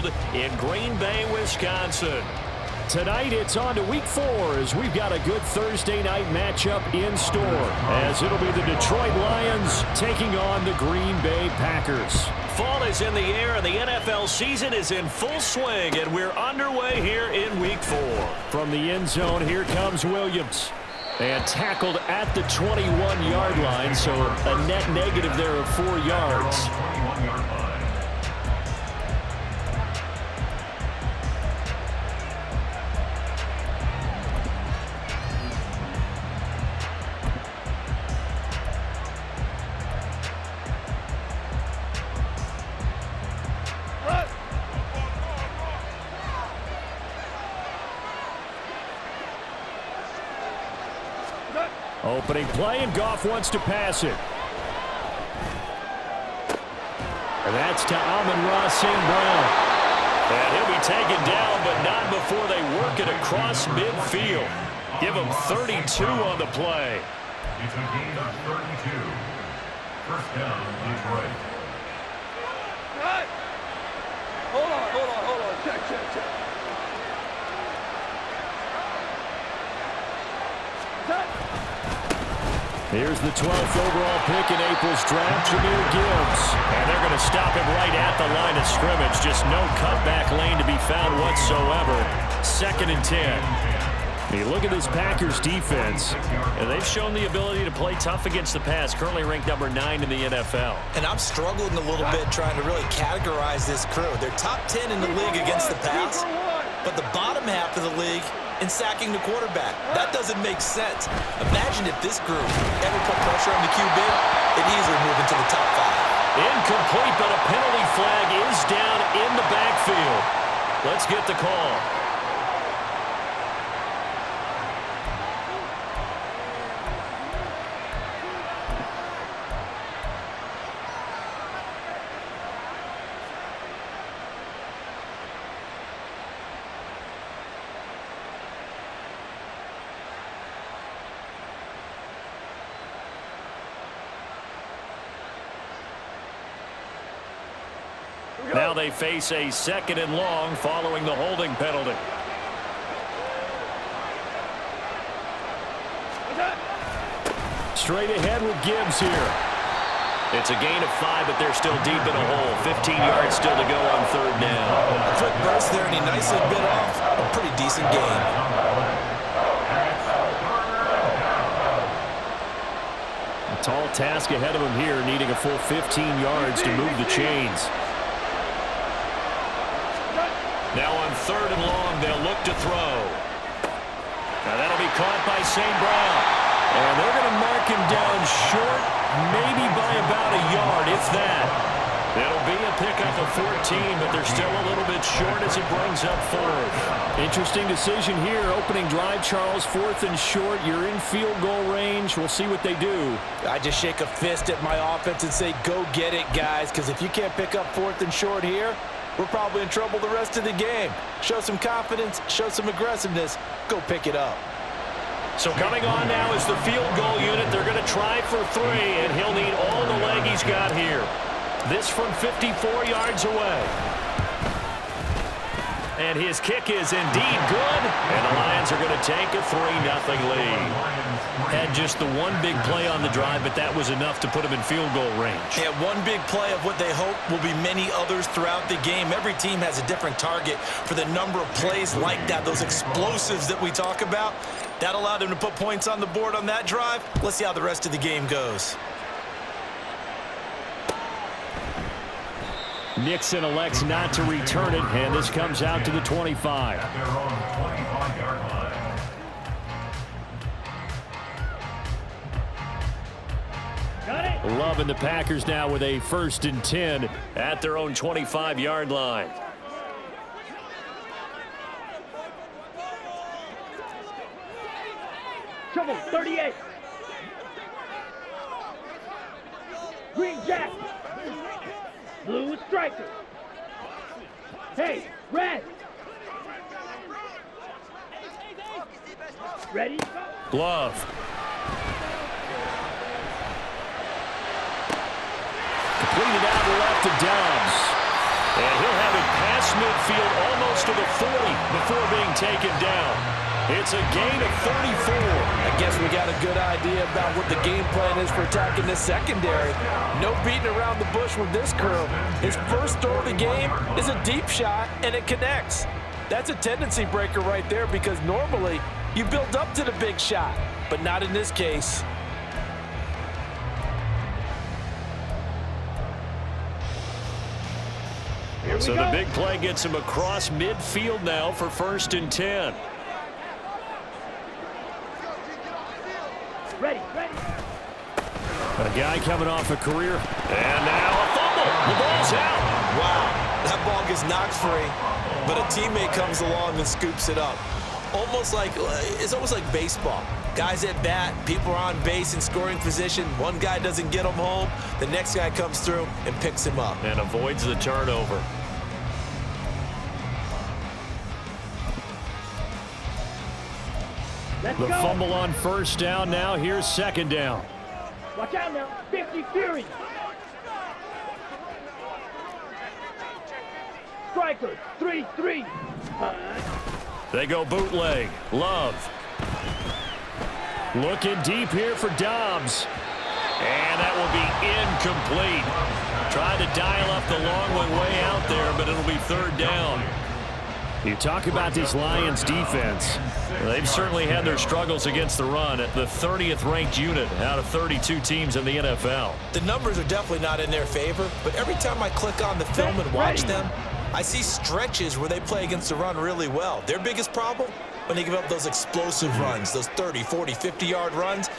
field in Green Bay, Wisconsin. Tonight it's on to week 4 as we've got a good Thursday night matchup in store, as it'll be the Detroit Lions taking on the Green Bay Packers. Fall is in the air and the NFL season is in full swing, and we're underway here in week 4. From the end zone, here comes Williams. And tackled at the 21-yard line, so a net negative there of 4 yards. Opening play, and Goff wants to pass it. And that's to Amon-Ra St. Brown. And he'll be taken down, but not before they work it across midfield. Give him 32 on the play. It's a gain of 32. First down, Detroit. Hold on. Check. Here's the 12th overall pick in April's draft, Jahmyr Gibbs. And they're going to stop him right at the line of scrimmage. Just no cutback lane to be found whatsoever. 2nd and 10. You look at this Packers defense, and they've shown the ability to play tough against the pass, currently ranked number 9 in the NFL. And I'm struggling a little bit trying to really categorize this crew. They're top 10 in the league against the pass, but the bottom half of the league in sacking the quarterback. That doesn't make sense. Imagine if this group ever put pressure on the QB, they'd easily move into the top 5. Incomplete, but a penalty flag is down in the backfield. Let's get the call. Now they face a 2nd and long following the holding penalty. straight ahead with Gibbs here. It's a gain of 5, but they're still deep in a hole. 15 yards still to go on 3rd down. A quick burst there, and he nicely bit off a pretty decent gain. A tall task ahead of him here, needing a full 15 yards to move the chains. Now on 3rd and long, they'll look to throw. Now that'll be caught by St. Brown. And they're going to mark him down short, maybe by about a yard, if that. It'll be a pickup of 14, but they're still a little bit short as it brings up 4th. Interesting decision here. Opening drive, Charles, 4th and short. You're in field goal range. We'll see what they do. I just shake a fist at my offense and say, go get it, guys, because if you can't pick up 4th and short here, we're probably in trouble the rest of the game. Show some confidence, show some aggressiveness, go pick it up. So coming on now is the field goal unit. They're going to try for 3, and he'll need all the leg he's got here. This from 54 yards away. And his kick is indeed good, and the Lions are going to take a 3-0 lead. Had just the one big play on the drive, but that was enough to put him in field goal range. Yeah, one big play of what they hope will be many others throughout the game. Every team has a different target for the number of plays like that, those explosives that we talk about. That allowed him to put points on the board on that drive. Let's see how the rest of the game goes. Nixon elects not to return it, and this comes out to the 25. At their own 25-yard line. Got it. Loving the Packers now with a 1st and 10 at their own 25-yard line. Trouble, 38. Green Jack. Blue striker. Hey, red. Ready? Glove. Completed out to left to Dobbs. And he'll have it past midfield almost to the 40 before being taken down. It's a gain of 34. I guess we got a good idea about what the game plan is for attacking this secondary. No beating around the bush with this crew. His first throw of the game is a deep shot, and it connects. That's a tendency breaker right there because normally you build up to the big shot, but not in this case. So the big play gets him across midfield now for 1st and 10. Ready. A guy coming off a career. And now a fumble. The ball's out. Wow, that ball gets knocked free, but a teammate comes along and scoops it up. It's almost like baseball. Guys at bat, people are on base in scoring position. One guy doesn't get him home. The next guy comes through and picks him up. And avoids the turnover. The fumble on 1st down. Now here's 2nd down. Watch out now. 50 Fury. Strikers. 3-3. They go bootleg. Love. Looking deep here for Dobbs. And that will be incomplete. Tried to dial up the long one way out there, but it'll be 3rd down. You talk about this Lions defense. They've certainly had their struggles against the run at the 30th ranked unit out of 32 teams in the NFL. The numbers are definitely not in their favor, but every time I click on the film and watch them, I see stretches where they play against the run really well. Their biggest problem, when they give up those explosive runs, those 30, 40, 50-yard runs,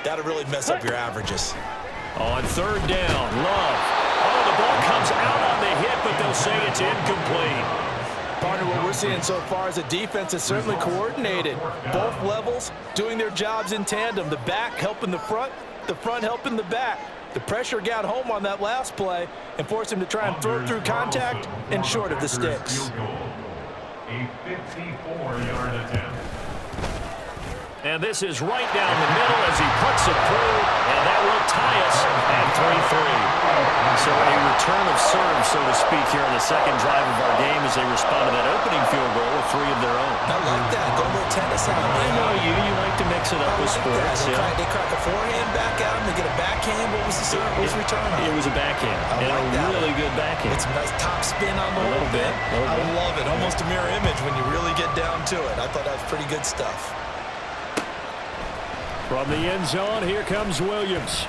that'll really mess up your averages. On 3rd down, Love. Oh, the ball comes out on the hit, but they'll say it's incomplete. Partner, what we're seeing so far is a defense is certainly coordinated. Both levels doing their jobs in tandem. The back helping the front helping the back. The pressure got home on that last play and forced him to try and throw through contact and short of the sticks. A 54-yard attempt. And this is right down the middle as he puts it through, and that will tie us at 3-3. So a return of serve, so to speak, here on the 2nd drive of our game as they respond to that opening field goal with 3 of their own. I like that. Go a little tennis out. I know you like to mix it up with sports. They crack a forehand back at him. They get a backhand. What was the serve? What was the return on? It was a backhand, and like a really good backhand. It's a nice top spin on the little bit. I love it. Almost a mirror image when you really get down to it. I thought that was pretty good stuff. From the end zone, here comes Williams.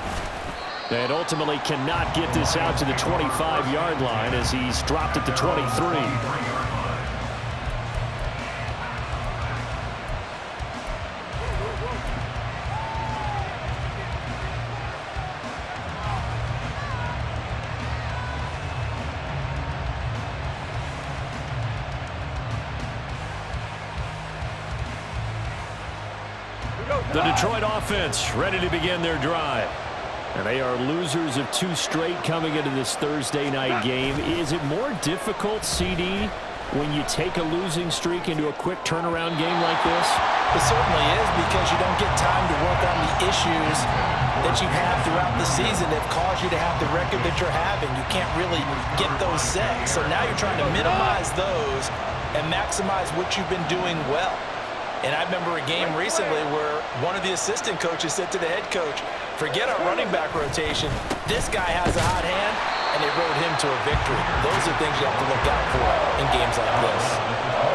And ultimately cannot get this out to the 25-yard line as he's dropped at the 23. The Detroit offense ready to begin their drive. And they are losers of 2 straight coming into this Thursday night game. Is it more difficult, CD, when you take a losing streak into a quick turnaround game like this? It certainly is because you don't get time to work on the issues that you've had throughout the season that caused you to have the record that you're having. You can't really get those set. So now you're trying to minimize those and maximize what you've been doing well. And I remember a game recently where one of the assistant coaches said to the head coach, forget our running back rotation. This guy has a hot hand, and they rode him to a victory. Those are things you have to look out for in games like this.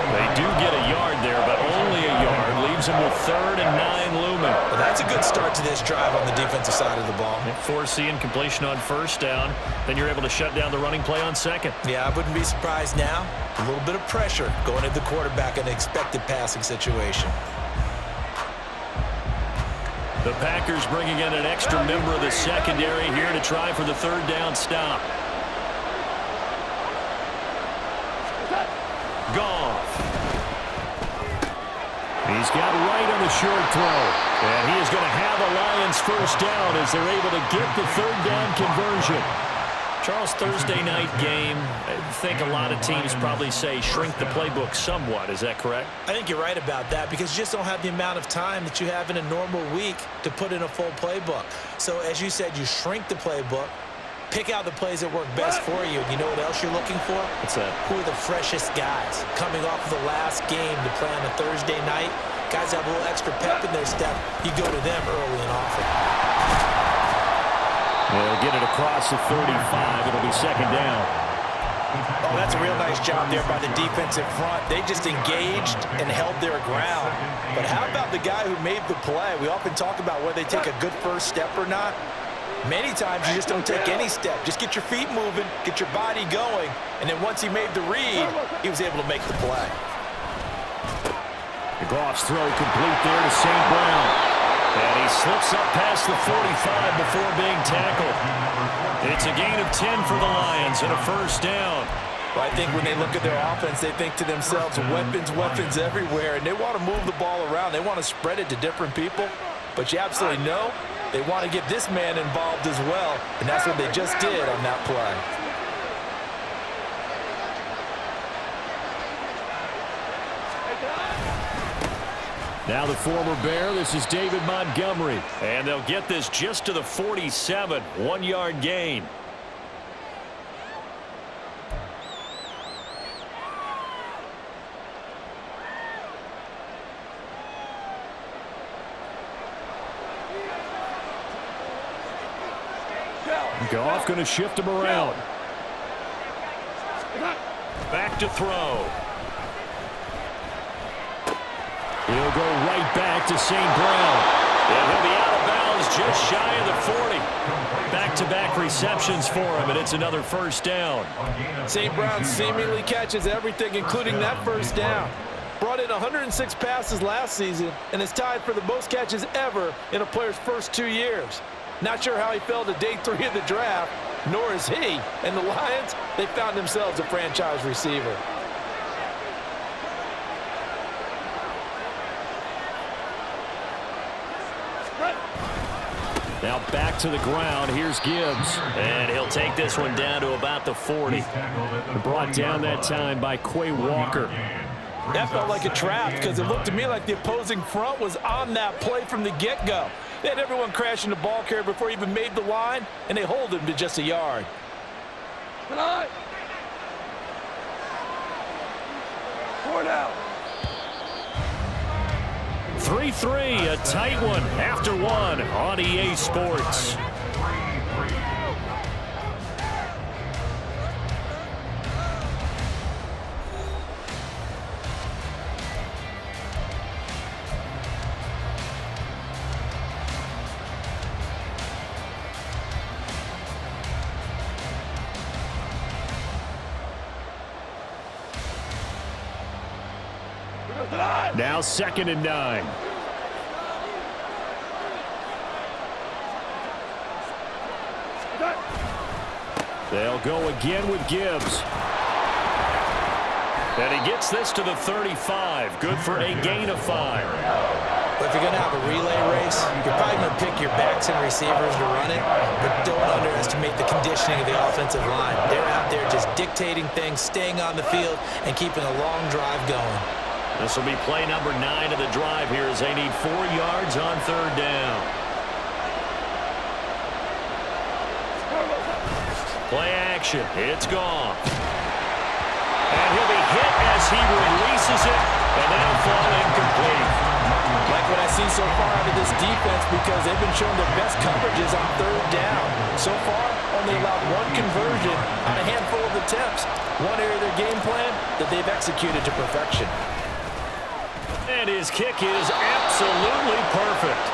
They do get a yard there, but only a yard. Leaves them with 3rd and 9 looming. Well, that's a good start to this drive on the defensive side of the ball. Forcing completion on 1st down. Then you're able to shut down the running play on 2nd. Yeah, I wouldn't be surprised now. A little bit of pressure going at the quarterback in an expected passing situation. The Packers bringing in an extra member of the secondary here to try for the 3rd down stop. Goff. He's got right on the short throw. And he is going to have a Lions 1st down as they're able to get the 3rd down conversion. Charles, Thursday night game, I think a lot of teams probably say shrink the playbook somewhat. Is that correct? I think you're right about that because you just don't have the amount of time that you have in a normal week to put in a full playbook. So as you said, you shrink the playbook, Pick out the plays that work best for you. You know what else you're looking for? What's that? Who are the freshest guys coming off of the last game to play on a Thursday night? Guys have a little extra pep in their step. You go to them early and often. They'll get it across the 35. It'll be second down. Oh, that's a real nice job there by the defensive front. They just engaged and held their ground. But how about the guy who made the play? We often talk about whether they take a good first step or not. Many times you just don't take any step. Just get your feet moving, get your body going, and then once he made the read, he was able to make the play. The Goff's throw complete there to St. Brown. And he slips up past the 45 before being tackled. It's a gain of 10 for the Lions and a first down. Well, I think when they look at their offense, they think to themselves, weapons, weapons everywhere, and they want to move the ball around. They want to spread it to different people, but you absolutely know they want to get this man involved as well, and that's what they just did on that play. Now the former Bear, this is David Montgomery. And they'll get this just to the 47, 1-yard gain. Goff going to shift him around. Back to throw. He'll go right back to St. Brown. And he'll be out of bounds just shy of the 40. Back-to-back receptions for him, and it's another first down. St. Brown seemingly catches everything, including that first down. Brought in 106 passes last season and is tied for the most catches ever in a player's first 2 years. Not sure how he fell to day 3 of the draft, nor is he. And the Lions, they found themselves a franchise receiver. Now back to the ground. Here's Gibbs. And he'll take this one down to about the 40. Brought down that time by Quay Walker. That felt like a trap because it looked to me like the opposing front was on that play from the get-go. They had everyone crashing the ball carrier before he even made the line, and they hold him to just a yard. 4 down. 3-3, a tight one after one on EA Sports. Now 2nd and 9. They'll go again with Gibbs. And he gets this to the 35. Good for a gain of 5. But if you're going to have a relay race, you're probably going to pick your backs and receivers to run it, but don't underestimate the conditioning of the offensive line. They're out there just dictating things, staying on the field, and keeping a long drive going. This will be play number 9 of the drive here as they need 4 yards on 3rd down. Play action. It's gone. And he'll be hit as he releases it, and that'll fall incomplete. Like what I've seen so far out of this defense because they've been showing their best coverages on 3rd down. So far, only allowed 1 conversion on a handful of attempts. One area of their game plan that they've executed to perfection. And his kick is absolutely perfect.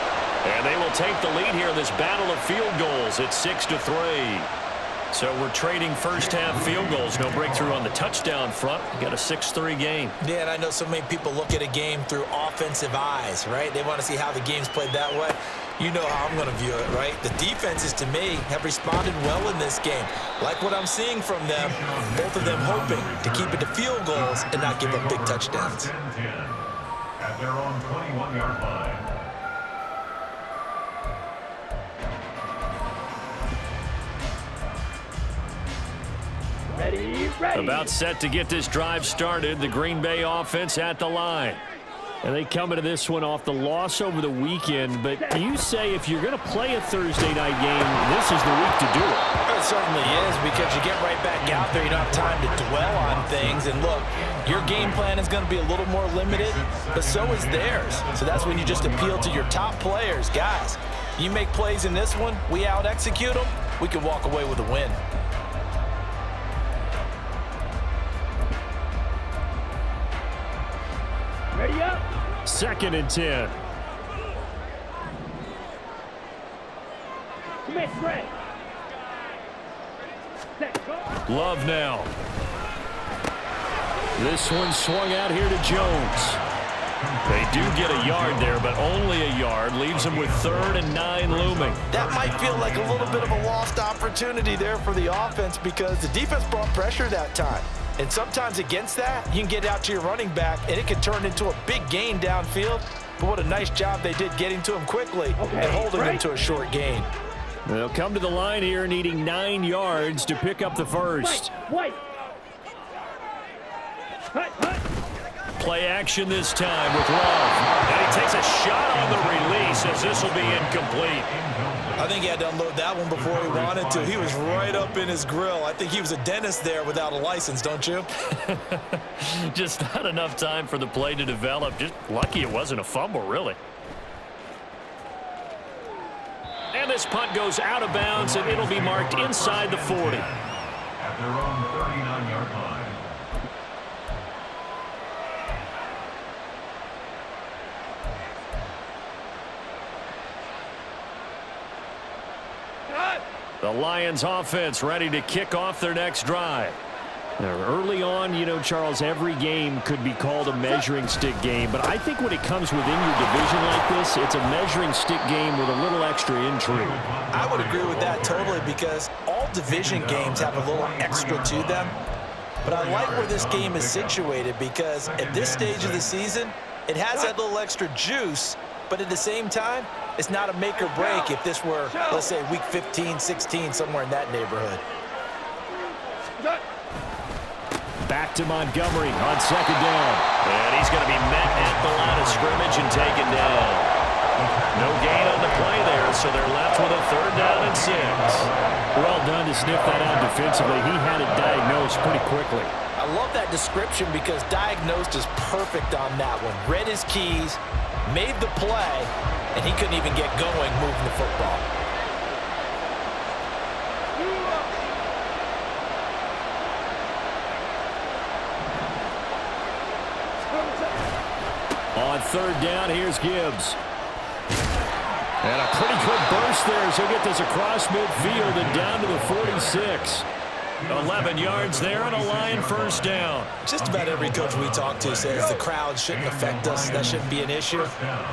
And they will take the lead here in this battle of field goals. It's 6-3. So we're trading first-half field goals. No breakthrough on the touchdown front. We got a 6-3 game. Yeah, and I know so many people look at a game through offensive eyes, right? They want to see how the game's played that way. You know how I'm going to view it, right? The defenses, to me, have responded well in this game. Like what I'm seeing from them, both of them hoping to keep it to field goals and not give up big touchdowns. 10-10 at their own 21-yard line. Ready, ready. About set to get this drive started. The Green Bay offense at the line. And they come into this one off the loss over the weekend. But you say if you're going to play a Thursday night game, this is the week to do it. It certainly is, because you get right back out there. You don't have time to dwell on things. And look, your game plan is going to be a little more limited, but so is theirs. So that's when you just appeal to your top players. Guys, you make plays in this one, we out-execute them, we can walk away with a win. Ready up. 2nd and 10. Smith, Ray. Love now. This one swung out here to Jones. They do get a yard there, but only a yard. Leaves them with 3rd and 9 looming. That might feel like a little bit of a lost opportunity there for the offense, because the defense brought pressure that time. And sometimes against that, you can get out to your running back, and it can turn into a big gain downfield. But what a nice job they did getting to him quickly and holding him to a short gain. They'll come to the line here needing 9 yards to pick up the first. White. Play action this time with Love. And he takes a shot on the release as this will be incomplete. I think he had to unload that one before he wanted to. He was right up in his grill. I think he was a dentist there without a license, don't you? Just not enough time for the play to develop. Just lucky it wasn't a fumble, really. And this punt goes out of bounds, and it'll be marked inside the 40. At their own 39-yard line. The Lions offense ready to kick off their next drive. Now, early on, you know, Charles, every game could be called a measuring stick game, but I think when it comes within your division like this, it's a measuring stick game with a little extra intrigue. I would agree with that totally, because all division games have a little extra to them. But I like where this game is situated, because at this stage of the season, it has that little extra juice, but at the same time, it's not a make or break if this were, let's say, week 15, 16, somewhere in that neighborhood. Back to Montgomery on 2nd down. And he's going to be met at the line of scrimmage and taken down. No gain on the play there, so they're left with a 3rd down and 6. Well done to sniff that out defensively. He had it diagnosed pretty quickly. I love that description, because diagnosed is perfect on that one. Read his keys, made the play, and he couldn't even get going moving the football. On 3rd down, here's Gibbs. And a pretty good burst there as he'll get this across midfield and down to the 46. 11 yards there and a Lion 1st down. Just about every coach we talk to says the crowd shouldn't affect us. That shouldn't be an issue.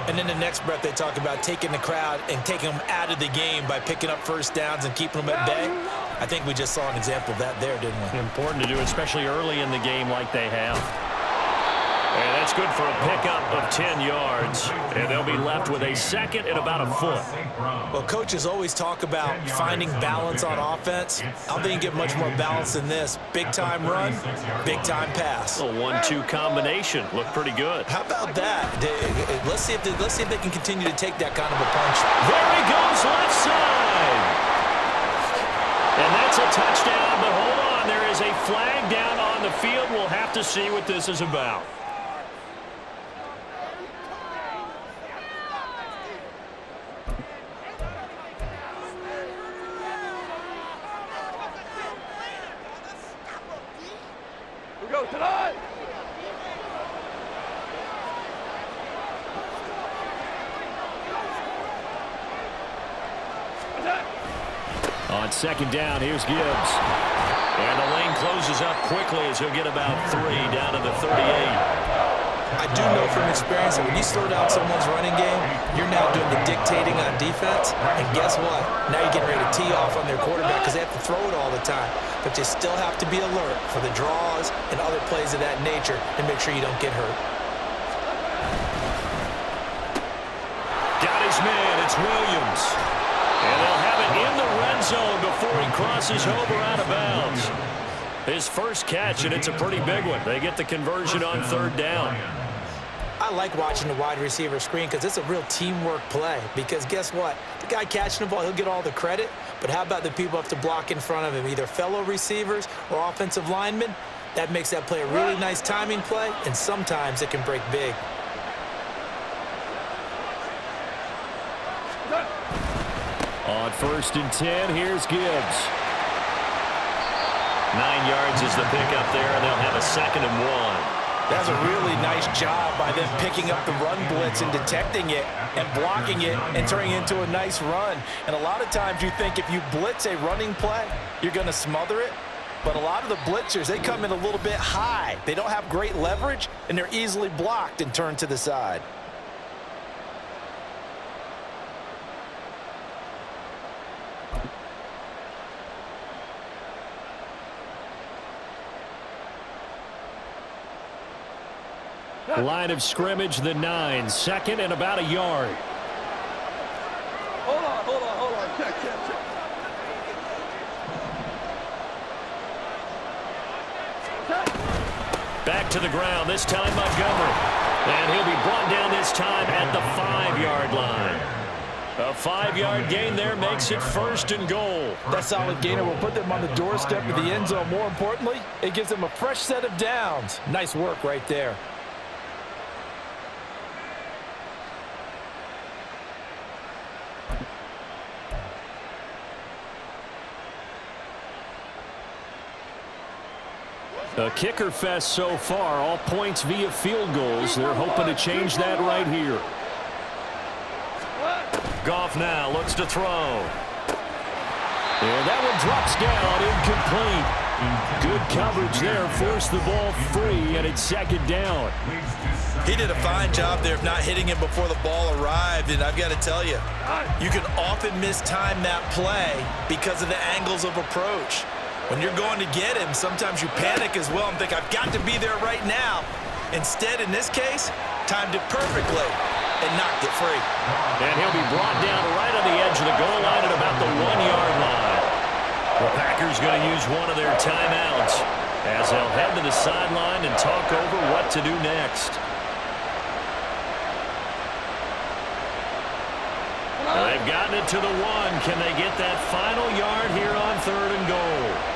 And in the next breath, they talk about taking the crowd and taking them out of the game by picking up 1st downs and keeping them at bay. I think we just saw an example of that there, didn't we? Important to do, especially early in the game like they have. And that's good for a pickup of 10 yards. And they'll be left with a 2nd and about a foot. Well, coaches always talk about finding balance on offense. I don't think you get much more balance than this. Big-time run, big-time pass. A 1-2 combination. Looked pretty good. How about that? Let's see if they can continue to take that kind of a punch. There he goes, left side. And that's a touchdown, but hold on. There is a flag down on the field. We'll have to see what this is about. Go tonight. On 2nd down, here's Gibbs. And the lane closes up quickly as he'll get about 3 down to the 38. I do know from experience that when you slow down someone's running game, you're now doing the dictating on defense. And guess what? Now you're getting ready to tee off on their quarterback because they have to throw it all the time. But you still have to be alert for the draws and other plays of that nature and make sure you don't get hurt. Got his man. It's Williams. And they'll have it in the red zone before he crosses over out of bounds. His first catch, and it's a pretty big one. They get the conversion on 3rd down. I like watching the wide receiver screen because it's a real teamwork play. Because guess what? The guy catching the ball, he'll get all the credit. But how about the people up to block in front of him, either fellow receivers or offensive linemen? That makes that play a really nice timing play, and sometimes it can break big. On 1st and 10, here's Gibbs. 9 yards is the pickup there, and they'll have a 2nd and 1. That's a really nice job by them picking up the run blitz and detecting it and blocking it and turning it into a nice run. And a lot of times you think if you blitz a running play, you're going to smother it. But a lot of the blitzers, they come in a little bit high. They don't have great leverage, and they're easily blocked and turned to the side. Line of scrimmage, the 9. 2nd and about a yard. Hold on. Check. Back to the ground, this time Montgomery. And he'll be brought down this time at the 5-yard line. A 5-yard gain there makes it 1st and goal. That solid gainer will put them on the doorstep of the end zone. More importantly, it gives them a fresh set of downs. Nice work right there. A kicker fest so far, all points via field goals. They're hoping to change that right here. Goff now looks to throw. And that one drops down, incomplete. Good coverage there, forced the ball free, and it's 2nd down. He did a fine job there of not hitting him before the ball arrived, and I've got to tell you, you can often mistime that play because of the angles of approach. When you're going to get him, sometimes you panic as well and think, I've got to be there right now. Instead, in this case, timed it perfectly and knocked it free. And he'll be brought down right on the edge of the goal line at about the 1-yard line. The Packers going to use one of their timeouts as they'll head to the sideline and talk over what to do next. Well, they've gotten it to the 1. Can they get that final yard here on 3rd and goal?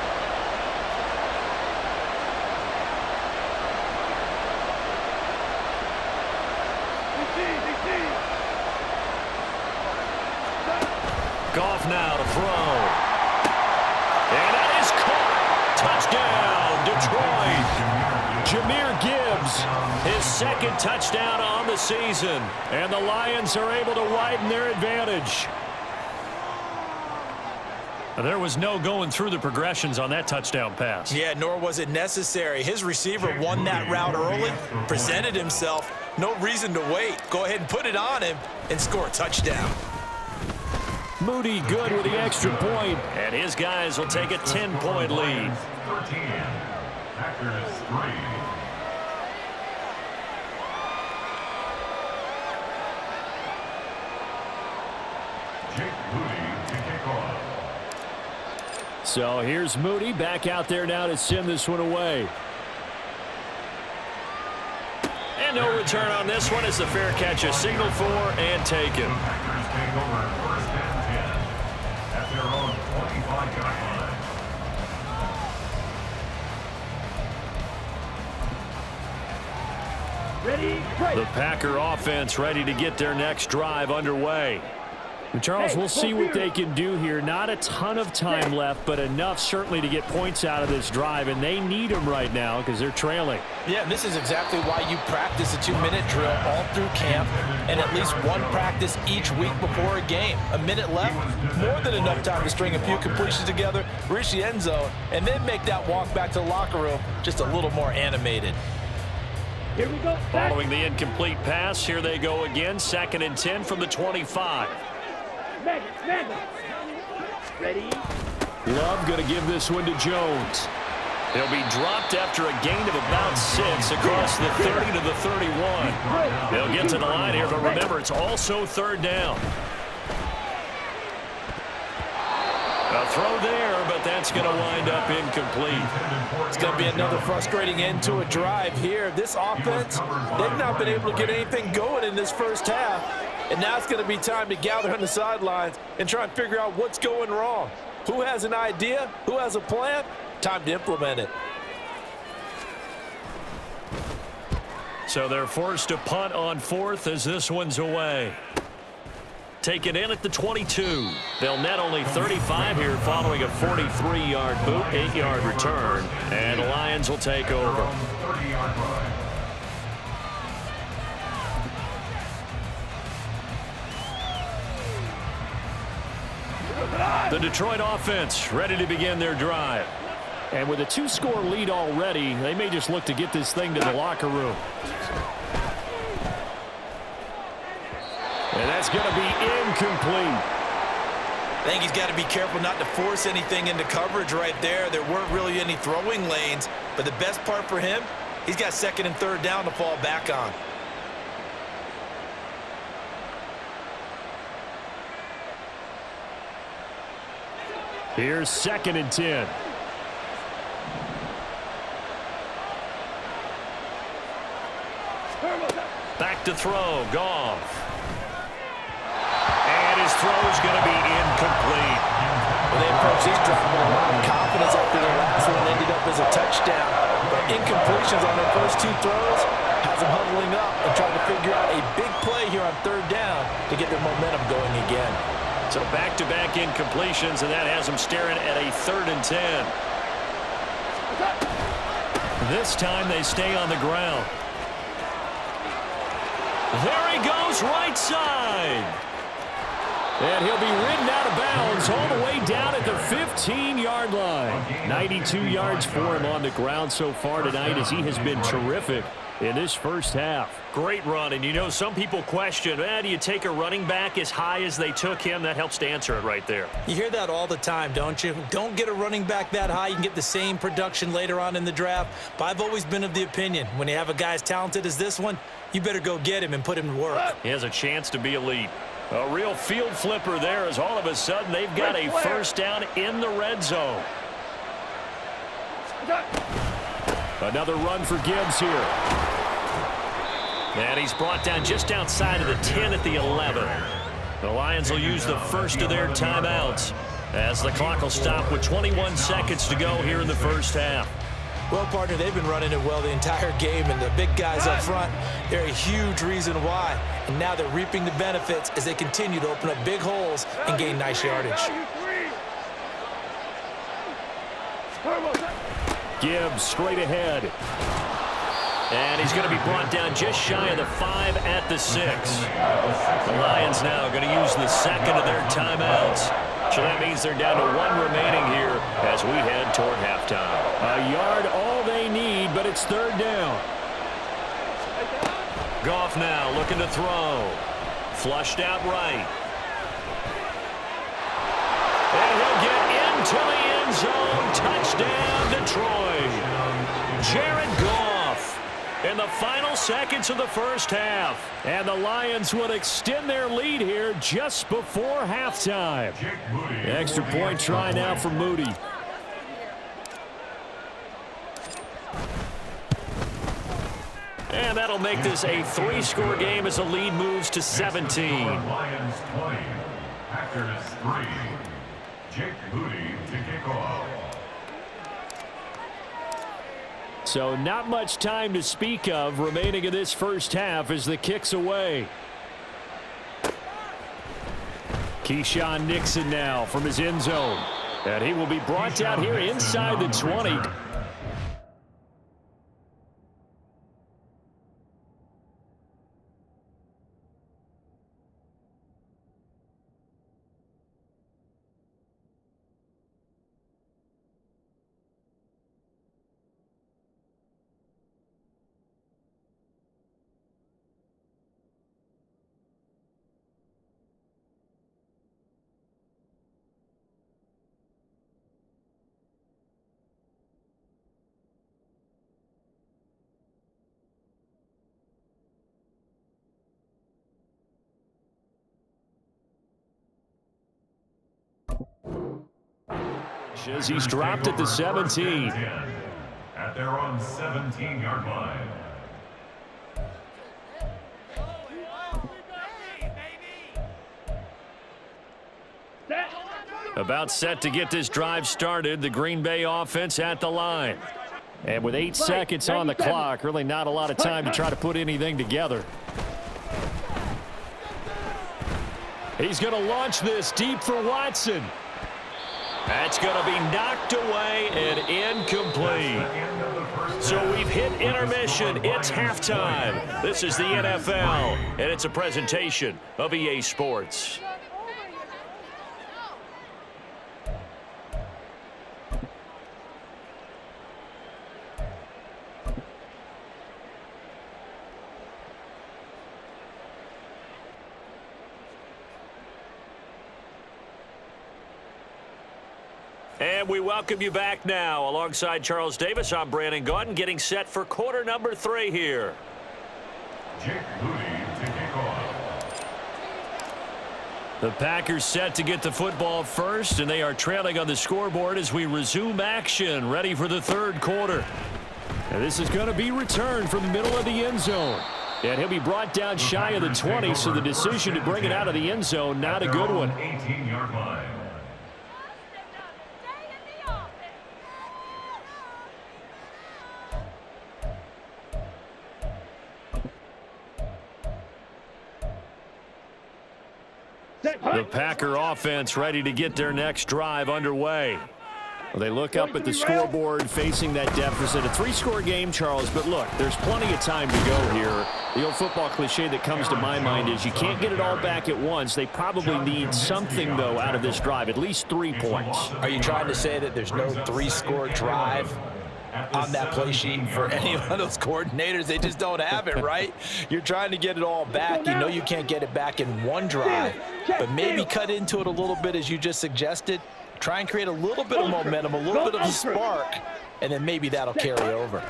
Goff now to throw. And that is caught. Touchdown, Detroit. Jahmyr Gibbs, his 2nd touchdown on the season. And the Lions are able to widen their advantage. There was no going through the progressions on that touchdown pass. Yeah, nor was it necessary. His receiver won that route early, presented himself. No reason to wait. Go ahead and put it on him and score a touchdown. Moody good with the extra point. And his guys will take a 10-point lead. 13. Packers 3. So here's Moody back out there now to send this one away. And no return on this one as the fair catch is signaled for and taken. Packers take over 1st and 10 at their own 25-yard line. Ready, break. The Packer offense ready to get their next drive underway. And Charles, we'll see what they can do here. Not a ton of time left, but enough certainly to get points out of this drive, and they need them right now because they're trailing. Yeah, and this is exactly why you practice a 2-minute drill all through camp and at least one practice each week before a game. A minute left, more than enough time to string a few completions together, reach the end zone, and then make that walk back to the locker room just a little more animated. Here we go. Following the incomplete pass, here they go again. 2nd and 10 from the 25. Madden. Ready. Love going to give this one to Jones. He'll be dropped after a gain of about 6 across the 30 to the 31. They'll get to the line here, but remember, it's also 3rd down. A throw there, but that's going to wind up incomplete. It's going to be another frustrating end to a drive here. This offense, they've not been able to get anything going in this first half. And now it's going to be time to gather on the sidelines and try and figure out what's going wrong. Who has an idea? Who has a plan? Time to implement it. So they're forced to punt on fourth as this one's away. Take it in at the 22. They'll net only 35 here following a 43-yard boot, 8-yard return. And the Lions will take over. 30-yard line. The Detroit offense ready to begin their drive. And with a 2-score lead already, they may just look to get this thing to the locker room. And that's going to be incomplete. I think he's got to be careful not to force anything into coverage right there. There weren't really any throwing lanes, but the best part for him, he's got second and third down to fall back on. Here's 2nd and 10. Back to throw, Goff. And his throw is going to be incomplete. Well, they approached this drive with a lot of confidence after their last one ended up as a touchdown. But incompletions on their first 2 throws has them huddling up and trying to figure out a big play here on third down to get their momentum going again. So back-to-back incompletions, and that has them staring at a 3rd and 10. This time they stay on the ground. There he goes, right side. And he'll be ridden out of bounds all the way down at the 15-yard line. 92 yards for him on the ground so far tonight as he has been terrific in this first half. Great run, and you know, some people question, do you take a running back as high as they took him? That helps to answer it right there. You hear that all the time, don't you? Don't get a running back that high. You can get the same production later on in the draft. But I've always been of the opinion, when you have a guy as talented as this one, you better go get him and put him to work. He has a chance to be elite. A real field flipper there as all of a sudden they've got a first down in the red zone. Another run for Gibbs here. And he's brought down just outside of the 10 at the 11. The Lions will use the first of their timeouts as the clock will stop with 21 seconds to go here in the first half. Well, partner, they've been running it well the entire game, and the big guys up front, they're a huge reason why. And now they're reaping the benefits as they continue to open up big holes and gain nice yardage. Gibbs straight ahead. And he's going to be brought down just shy of the 5 at the 6. The Lions now going to use the second of their timeouts. So that means they're down to 1 remaining here as we head toward halftime. A yard all they need, but it's third down. Goff now looking to throw. Flushed out right. And he'll get into the end zone. Touchdown, Detroit. Jared Goff in the final seconds of the first half. And the Lions would extend their lead here just before halftime. Extra point try now for Moody. And that'll make this a 3-score game as the lead moves to 17. Lions 20, Packers 3. Jake Moody to kick off. So not much time to speak of remaining in this first half as the kick's away. Keyshawn Nixon now from his end zone. And he will be brought down here inside the 20. As he's dropped at the 17. At their own 17-yard line. About set to get this drive started. The Green Bay offense at the line. And with 8 seconds on the clock, really not a lot of time to try to put anything together. He's going to launch this deep for Watson. That's going to be knocked away and incomplete. So we've hit intermission. It's halftime. This is the NFL, and it's a presentation of EA Sports. And we welcome you back now. Alongside Charles Davis, I'm Brandon Gaudin, getting set for quarter number 3 here. Jake Moody to kick off. The Packers set to get the football first, and they are trailing on the scoreboard as we resume action, ready for the third quarter. And this is going to be returned from the middle of the end zone. And he'll be brought down shy of the 20, so the decision to bring it out of the end zone, not a good one. 18-yard line. The Packer offense ready to get their next drive underway. Well, they look up at the scoreboard facing that deficit. A 3-score game, Charles, but look, there's plenty of time to go here. The old football cliche that comes to my mind is you can't get it all back at once. They probably need something, though, out of this drive, at least 3 points. Are you trying to say that there's no 3-score drive on that play sheet for any one of those coordinators? They just don't have it, right? You're trying to get it all back. You know you can't get it back in one drive, but maybe cut into it a little bit as you just suggested. Try and create a little bit of momentum, a little bit of a spark, and then maybe that'll carry over.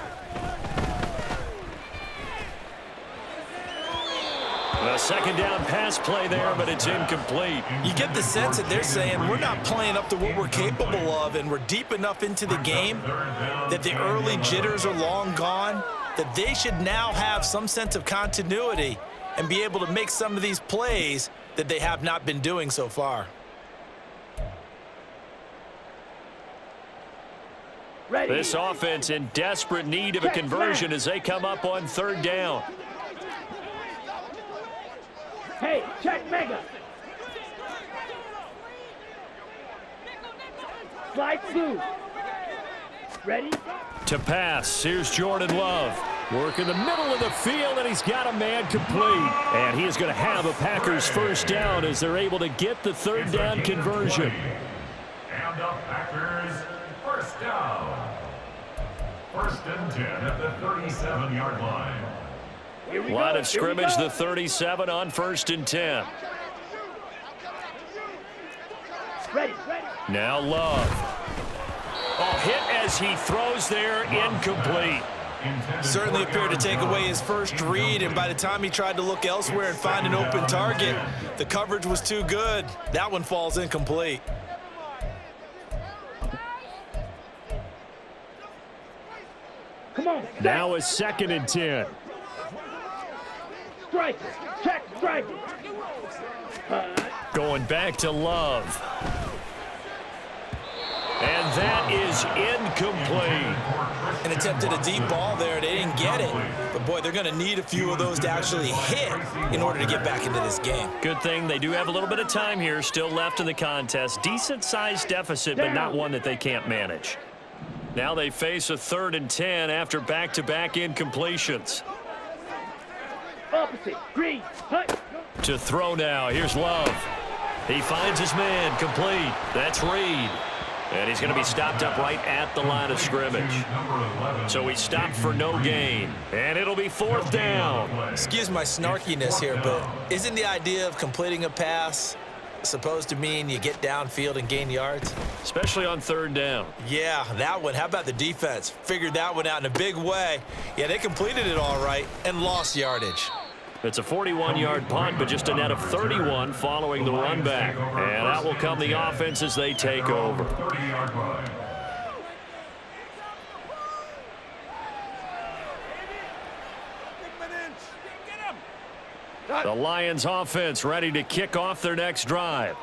A second down pass play there, but it's incomplete. You get the sense that they're saying we're not playing up to what we're capable of, and we're deep enough into the game that the early jitters are long gone, that they should now have some sense of continuity and be able to make some of these plays that they have not been doing so far. This offense in desperate need of a conversion as they come up on third down. Hey, check mega. Slide through. Ready? To pass, here's Jordan Love. Work in the middle of the field, and he's got a man complete. And he is going to have a Packers first down as they're able to get the third down conversion. And the Packers first down. First and 10 at the 37-yard line. Line of scrimmage, the 37 on first and 10. Ready. Now Love. Oh, hit as he throws there, incomplete. Certainly appeared to take away his first read, and by the time he tried to look elsewhere and find an open target, the coverage was too good. That one falls incomplete. Come on. Now a second and 10. Strike. Check strike. Going back to Love. And that is incomplete. And attempted a deep ball there. They didn't get it. But, boy, they're going to need a few of those to actually hit in order to get back into this game. Good thing they do have a little bit of time here still left in the contest. Decent-sized deficit, but not one that they can't manage. Now they face a third and 10 after back-to-back incompletions. Opposite. Green. Hut. To throw now. Here's Love. He finds his man complete. That's Reed. And he's going to be stopped up right at the line of scrimmage. So he stopped for no gain. And it'll be fourth down. Excuse my snarkiness here, but isn't the idea of completing a pass supposed to mean you get downfield and gain yards? Especially on third down. Yeah, that one. How about the defense? Figured that one out in a big way. Yeah, they completed it all right and lost yardage. It's a 41-yard punt, but just a net of 31 following the run back. And out will come the offense as they take over. The Lions offense ready to kick off their next drive.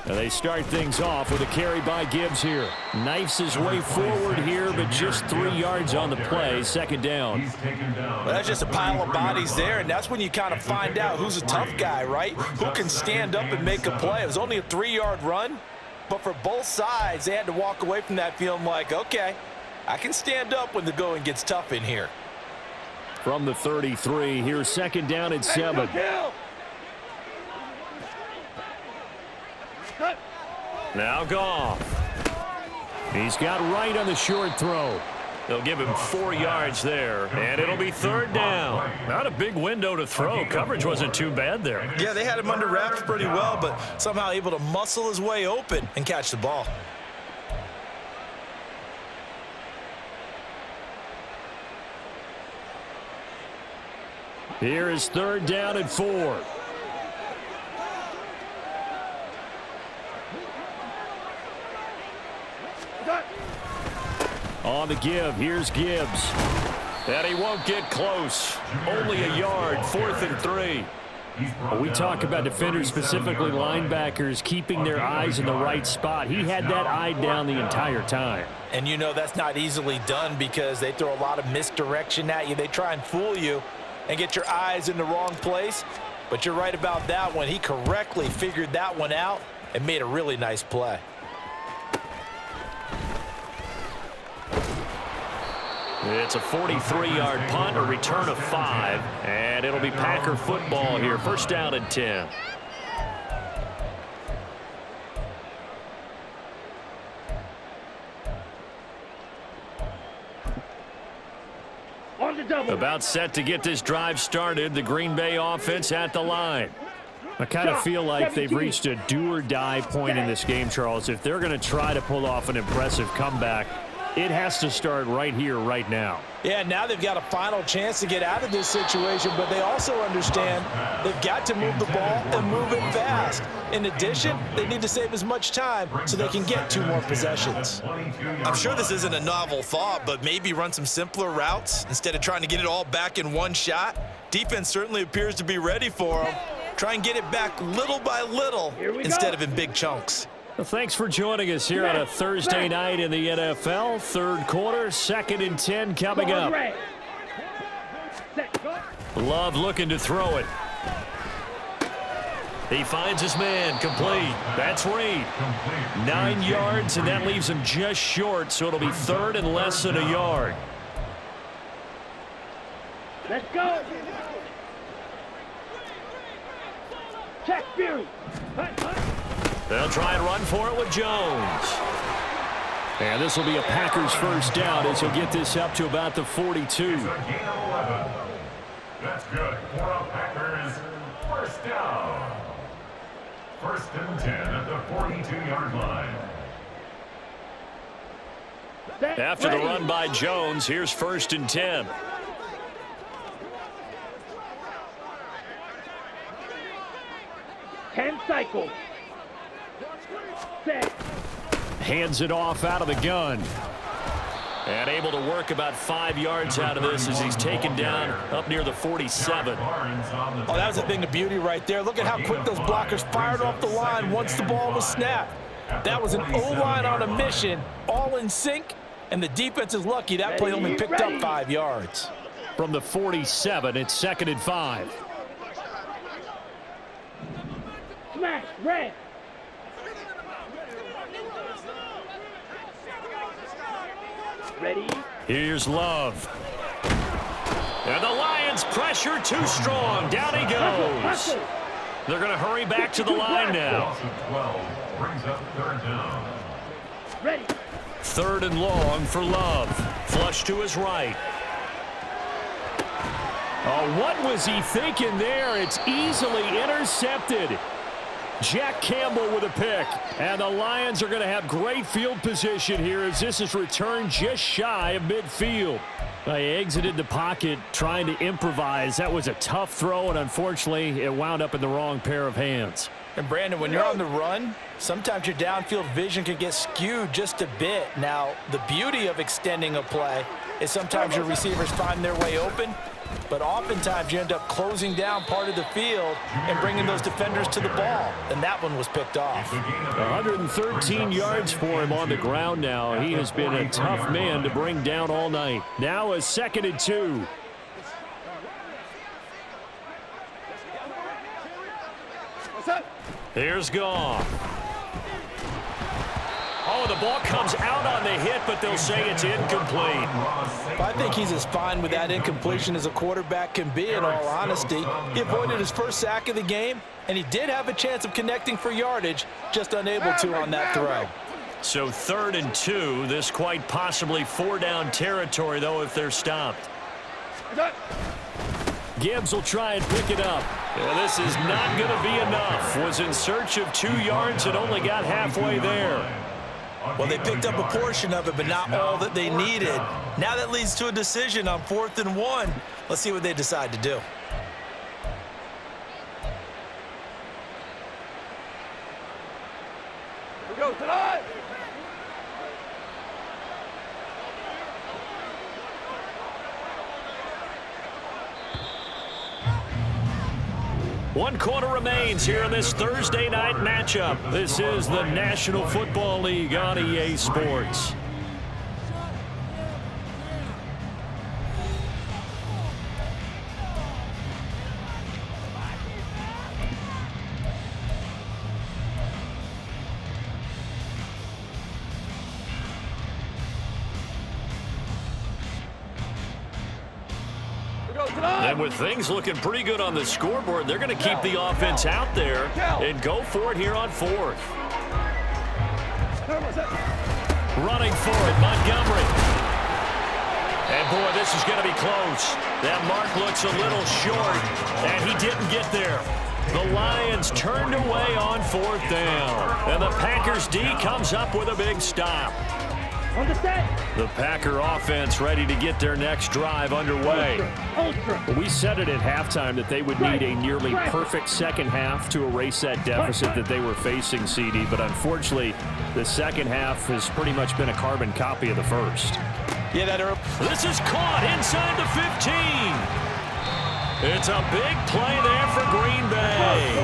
And they start things off with a carry by Gibbs here. Knifes his way forward here, but just 3 yards on the play. Second down. Well, that's just a pile of bodies there, and that's when you kind of find out who's a tough guy, right? Who can stand up and make a play. It was only a 3-yard run, but for both sides, they had to walk away from that feeling like, okay, I can stand up when the going gets tough in here. From the 33, here's second down and 7. Now Goff. He's got right on the short throw. They'll give him 4 yards there, and it'll be third down. Not a big window to throw. Coverage wasn't too bad there. Yeah, they had him under wraps pretty well, but somehow able to muscle his way open and catch the ball. Here is third down and 4. On the give, here's Gibbs. And he won't get close. Only a yard, 4th and 3. We talk about defenders, specifically linebackers, keeping their eyes in the right spot. He had that eye down the entire time. And you know that's not easily done because they throw a lot of misdirection at you. They try and fool you and get your eyes in the wrong place. But you're right about that one. He correctly figured that one out and made a really nice play. It's a 43-yard punt, a return of 5, and it'll be Packer football here. First down and 10. On the double. About set to get this drive started, the Green Bay offense at the line. I kind of feel like they've reached a do-or-die point in this game, Charles. If they're going to try to pull off an impressive comeback, it has to start right here, right now. Yeah, now they've got a final chance to get out of this situation, but they also understand they've got to move the ball and move it fast. In addition, they need to save as much time so they can get 2 more possessions. I'm sure this isn't a novel thought, but maybe run some simpler routes instead of trying to get it all back in one shot. Defense certainly appears to be ready for them. Try and get it back little by little instead of in big chunks. Well, thanks for joining us here on a Thursday night in the NFL. Third quarter, 2nd and 10 coming up. Love looking to throw it. He finds his man, complete. That's Reed. 9 yards, and that leaves him just short, so it'll be third and less than a yard. Let's go. Check Fury. They'll try and run for it with Jones. And this will be a Packers first down as he'll get this up to about the 42. That's good for a Packers first down. 1st and 10 at the 42-yard line. After the run by Jones, here's 1st and 10. Cycles. Set. Hands it off out of the gun. And able to work about 5 yards out of this as he's taken down up near the 47. Oh, that was a thing of beauty right there. Look at how quick those blockers fired off the line once the ball was snapped. That was an O-line on a mission, all in sync, and the defense is lucky that play only picked up 5 yards. From the 47, it's 2nd and 5. Smash, red. Ready? Here's Love. And the Lions pressure too strong. Down he goes. They're going to hurry back to the line now. 12 brings up 3rd down. Ready. 3rd and long for Love. Flush to his right. Oh, what was he thinking there? It's easily intercepted. Jack Campbell with a pick. And the Lions are going to have great field position here as this is returned just shy of midfield. He exited the pocket trying to improvise. That was a tough throw, and unfortunately, it wound up in the wrong pair of hands. And Brandon, when you're on the run, sometimes your downfield vision can get skewed just a bit. Now, the beauty of extending a play is sometimes your receivers find their way open, but oftentimes you end up closing down part of the field and bringing those defenders to the ball. And that one was picked off. 113 yards for him on the ground now. He has been a tough man to bring down all night. Now a 2nd and 2. Here's Goff. Oh, the ball comes out on the hit, but they'll say it's incomplete. I think he's as fine with that incompletion as a quarterback can be, in all honesty. He avoided his first sack of the game, and he did have a chance of connecting for yardage, just unable to on that throw. So 3rd and 2. This quite possibly 4-down territory, though, if they're stopped. Gibbs will try and pick it up. Yeah, this is not going to be enough. Was in search of 2 yards and only got halfway there. Well, they picked up a portion of it, but not all that they needed. Now that leads to a decision on 4th and 1. Let's see what they decide to do. We go tonight. One quarter remains here in this Thursday night matchup. This is the National Football League on EA Sports. And with things looking pretty good on the scoreboard, they're going to keep the offense out there and go for it here on 4th. Running for it, Montgomery. And boy, this is going to be close. That mark looks a little short, and he didn't get there. The Lions turned away on 4th down. And the Packers D comes up with a big stop. The Packer offense ready to get their next drive underway. We said it at halftime that they would need a nearly perfect second half to erase that deficit that they were facing, CD, but unfortunately, the second half has pretty much been a carbon copy of the first. Yeah, This is caught inside the 15. It's a big play there for Green Bay.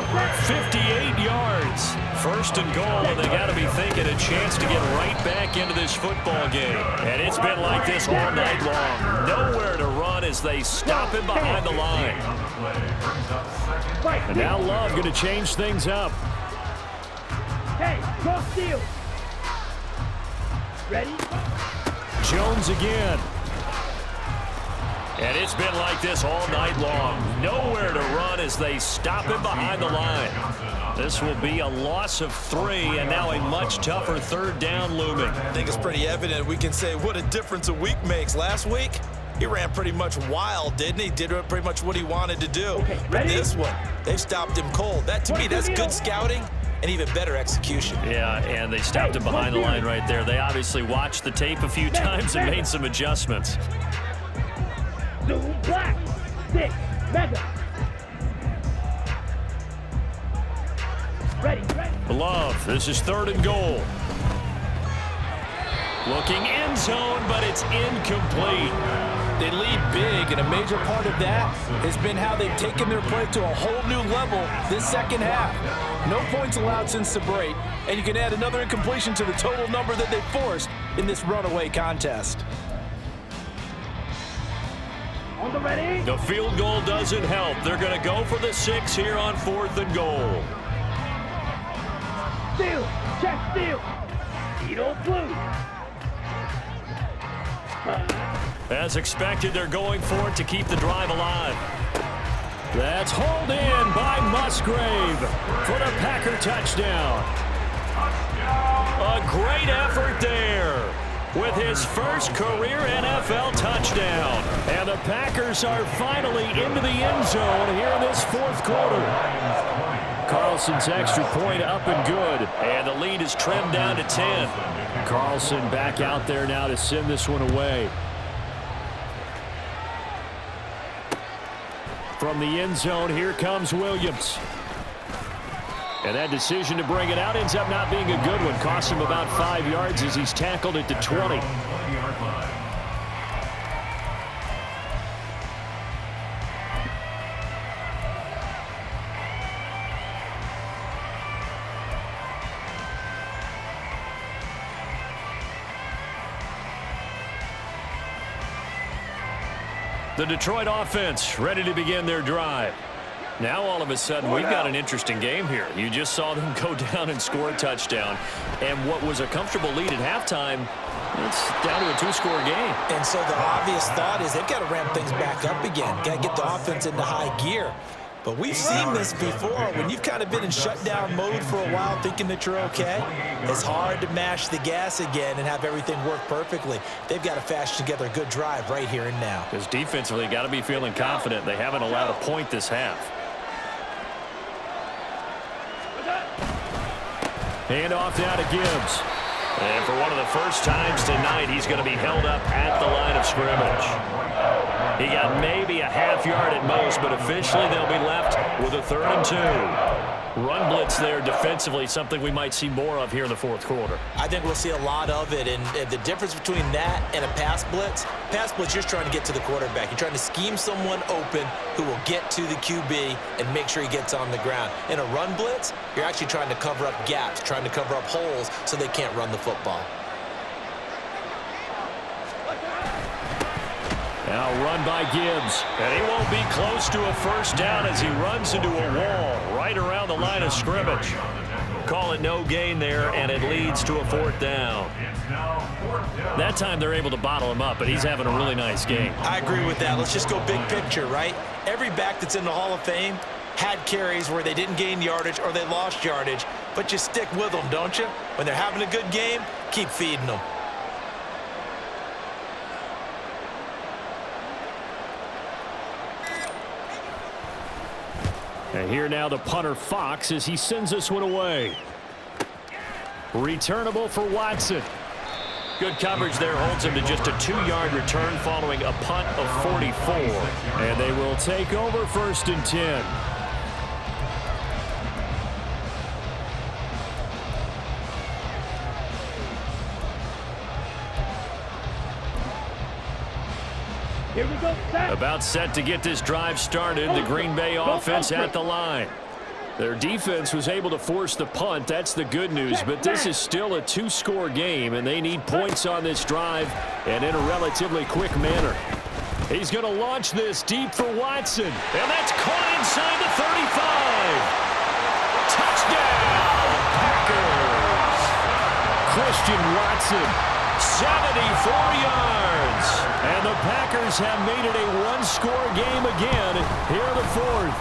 58 yards. 1st and goal, and they got to be thinking a chance to get right back into this football game. And it's been like this all night long. Nowhere to run as they stop him behind the line. And now Love going to change things up. Hey, go steal. Ready? Jones again. And it's been like this all night long. Nowhere to run as they stop him behind the line. This will be a loss of 3, and now a much tougher 3rd down looming. I think it's pretty evident we can say what a difference a week makes. Last week, he ran pretty much wild, didn't he? Did pretty much what he wanted to do. But this one, they've stopped him cold. That, to me, that's good scouting and even better execution. Yeah, and they stopped him behind the line right there. They obviously watched the tape a few times and made some adjustments. Blue, black, 6, mega. Ready. Love, this is 3rd and goal. Looking end zone, but it's incomplete. They lead big, and a major part of that has been how they've taken their play to a whole new level this second half. No points allowed since the break, and you can add another incompletion to the total number that they forced in this runaway contest. On the ready. The field goal doesn't help. They're going to go for the 6 here on 4th and goal. Steal. Check steal. Edo blue. As expected, they're going for it to keep the drive alive. That's hauled in by Musgrave for the Packer touchdown. A great effort there with his first career NFL touchdown. And the Packers are finally into the end zone here in this 4th quarter. Carlson's extra point up and good. And the lead is trimmed down to 10. Carlson back out there now to send this one away. From the end zone, here comes Williams. And that decision to bring it out ends up not being a good one. Cost him about 5 yards as he's tackled it to 20. The Detroit offense ready to begin their drive. Now all of a sudden we've got an interesting game here. You just saw them go down and score a touchdown. And what was a comfortable lead at halftime, it's down to a two-score game. And so the obvious thought is they've got to ramp things back up again. Got to get the offense into high gear. But we've seen this before. When you've kind of been in shutdown mode for a while thinking that you're okay, it's hard to mash the gas again and have everything work perfectly. They've got to fashion together a good drive right here and now. Because defensively, got to be feeling confident. They haven't allowed a point this half. Hand off now to Gibbs. And for one of the first times tonight, he's going to be held up at the line of scrimmage. He got maybe a half yard at most, but officially they'll be left with a 3rd and 2. Run blitz there defensively, something we might see more of here in the fourth quarter. I think we'll see a lot of it, and the difference between that and a pass blitz, you're just trying to get to the quarterback. You're trying to scheme someone open who will get to the QB and make sure he gets on the ground. In a run blitz, you're actually trying to cover up gaps, trying to cover up holes so they can't run the football. Now run by Gibbs. And he won't be close to a first down as he runs into a wall right around the line of scrimmage. Call it no gain there, and it leads to a 4th down. That time they're able to bottle him up, but he's having a really nice game. I agree with that. Let's just go big picture, right? Every back that's in the Hall of Fame had carries where they didn't gain yardage or they lost yardage, but you stick with them, don't you? When they're having a good game, keep feeding them. And here now the punter Fox as he sends this one away. Returnable for Watson. Good coverage there holds him to just a 2-yard return following a punt of 44. And they will take over 1st and 10. Here we go, set. About set to get this drive started. The Green Bay offense at the line. Their defense was able to force the punt. That's the good news. But this is still a 2-score game, and they need points on this drive and in a relatively quick manner. He's going to launch this deep for Watson. And that's caught inside the 35. Touchdown, Packers. Christian Watson. 74 yards. And the Packers have made it a 1-score game again here in the 4th.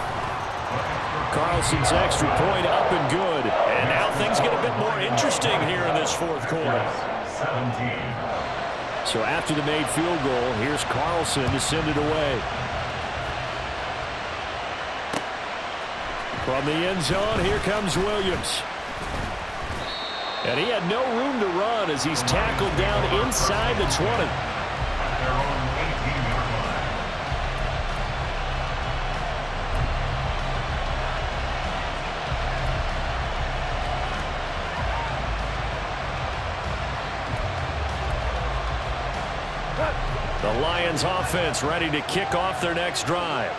Carlson's extra point up and good. And now things get a bit more interesting here in this 4th quarter. 17. So after the made field goal, here's Carlson to send it away. From the end zone, here comes Williams. And he had no room to run as he's tackled down inside the 20. Their own 18-yard line. The Lions offense ready to kick off their next drive.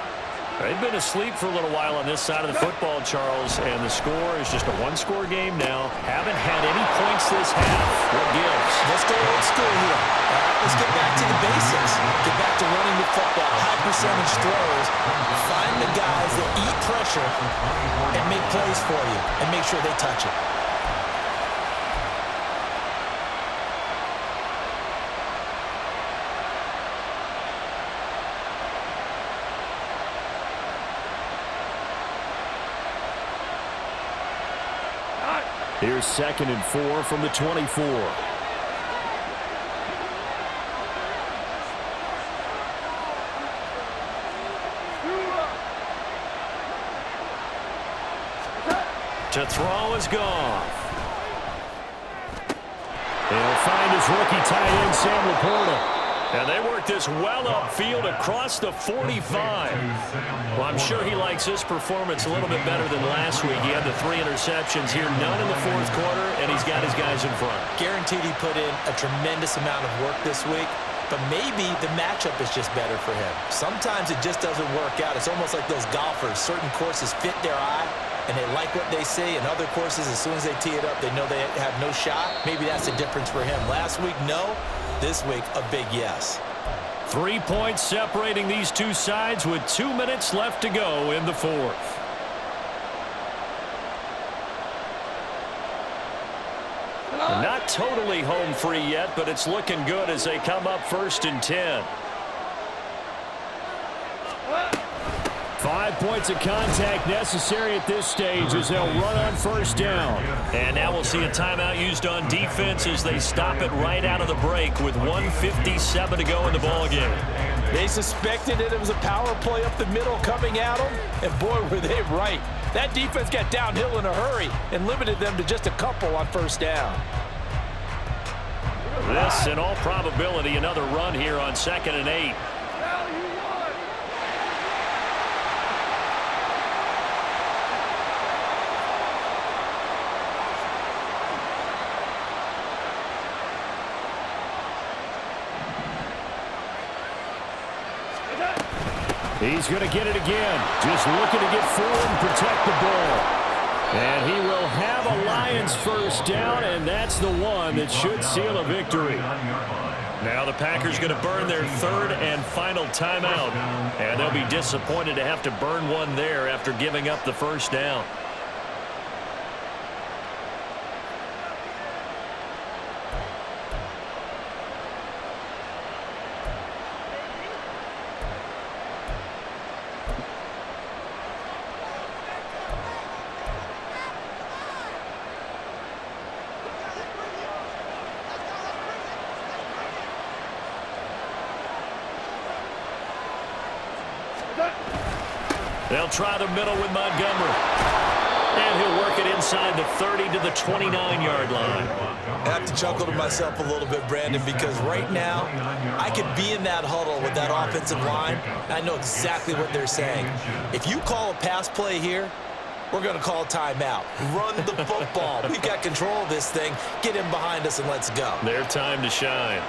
They've been asleep for a little while on this side of the football, Charles, and the score is just a 1-score game now. Haven't had any points this half. What gives? Let's go old school here. All right, let's get back to the basics. Get back to running the football, high percentage throws. Find the guys that eat pressure and make plays for you and make sure they touch it. Here's 2nd and 4 from the 24. To throw is Goff. He'll find his rookie tight end, Sam Laporta. And they work this well upfield across the 45. Well, I'm sure he likes his performance a little bit better than last week. He had the 3 interceptions here, none in the fourth quarter, and he's got his guys in front. Guaranteed he put in a tremendous amount of work this week, but maybe the matchup is just better for him. Sometimes it just doesn't work out. It's almost like those golfers. Certain courses fit their eye, and they like what they see. And other courses, as soon as they tee it up, they know they have no shot. Maybe that's the difference for him. Last week, no. This week, a big yes. 3 points separating these two sides with 2 minutes left to go in the fourth. Not totally home free yet, but it's looking good as they come up 1st and 10. 5 points of contact necessary at this stage as they'll run on 1st down. And now we'll see a timeout used on defense as they stop it right out of the break with 1:57 to go in the ballgame. They suspected that it was a power play up the middle coming at them, and boy, were they right. That defense got downhill in a hurry and limited them to just a couple on 1st down. This, in all probability, another run here on 2nd and 8. He's going to get it again. Just looking to get forward and protect the ball. And he will have a Lions 1st down, and that's the one that should seal a victory. Now the Packers going to burn their 3rd and final timeout. And they'll be disappointed to have to burn one there after giving up the 1st down. They'll try the middle with Montgomery. And he'll work it inside the 30 to the 29-yard line. I have to chuckle to myself a little bit, Brandon, because right now I could be in that huddle with that offensive line. I know exactly what they're saying. If you call a pass play here, we're going to call a timeout. Run the football. We've got control of this thing. Get in behind us and let's go. Their time to shine.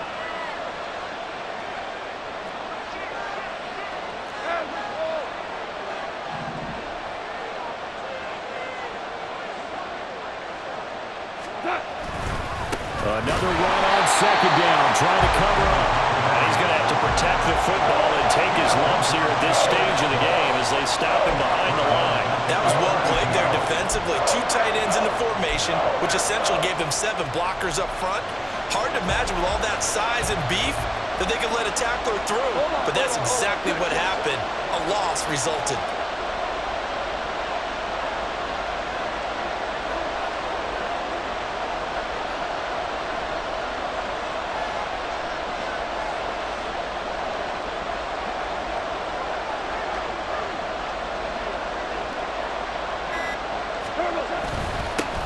Another run on 2nd down, trying to cover up. And he's going to have to protect the football and take his lumps here at this stage of the game as they stop him behind the line. That was well played there defensively. 2 tight ends in the formation, which essentially gave them 7 blockers up front. Hard to imagine with all that size and beef that they could let a tackler through. But that's exactly what happened. A loss resulted.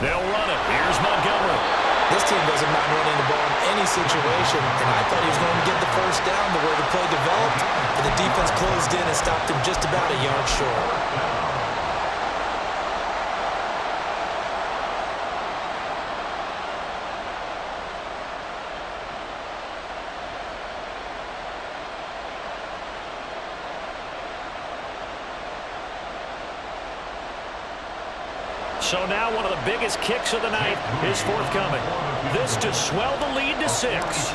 They'll run it. Here's Montgomery. This team doesn't mind running the ball in any situation, and I thought he was going to get the 1st down the way the play developed, but the defense closed in and stopped him just about a yard short. So now one of the biggest kicks of the night is forthcoming. This to swell the lead to 6.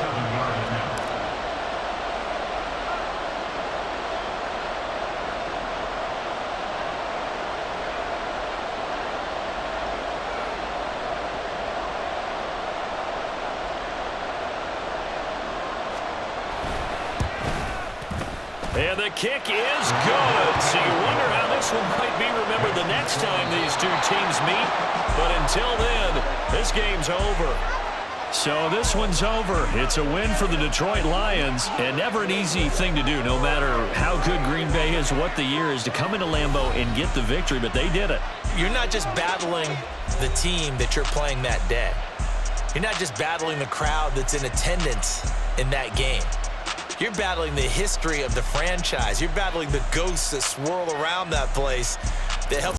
And the kick is good. So you wonder how this one might be remembered the next time these two teams meet. But until then, this game's over. So this one's over. It's a win for the Detroit Lions, and never an easy thing to do, no matter how good Green Bay is, what the year is, to come into Lambeau and get the victory, but they did it. You're not just battling the team that you're playing that day. You're not just battling the crowd that's in attendance in that game. You're battling the history of the franchise. You're battling the ghosts that swirl around that place that help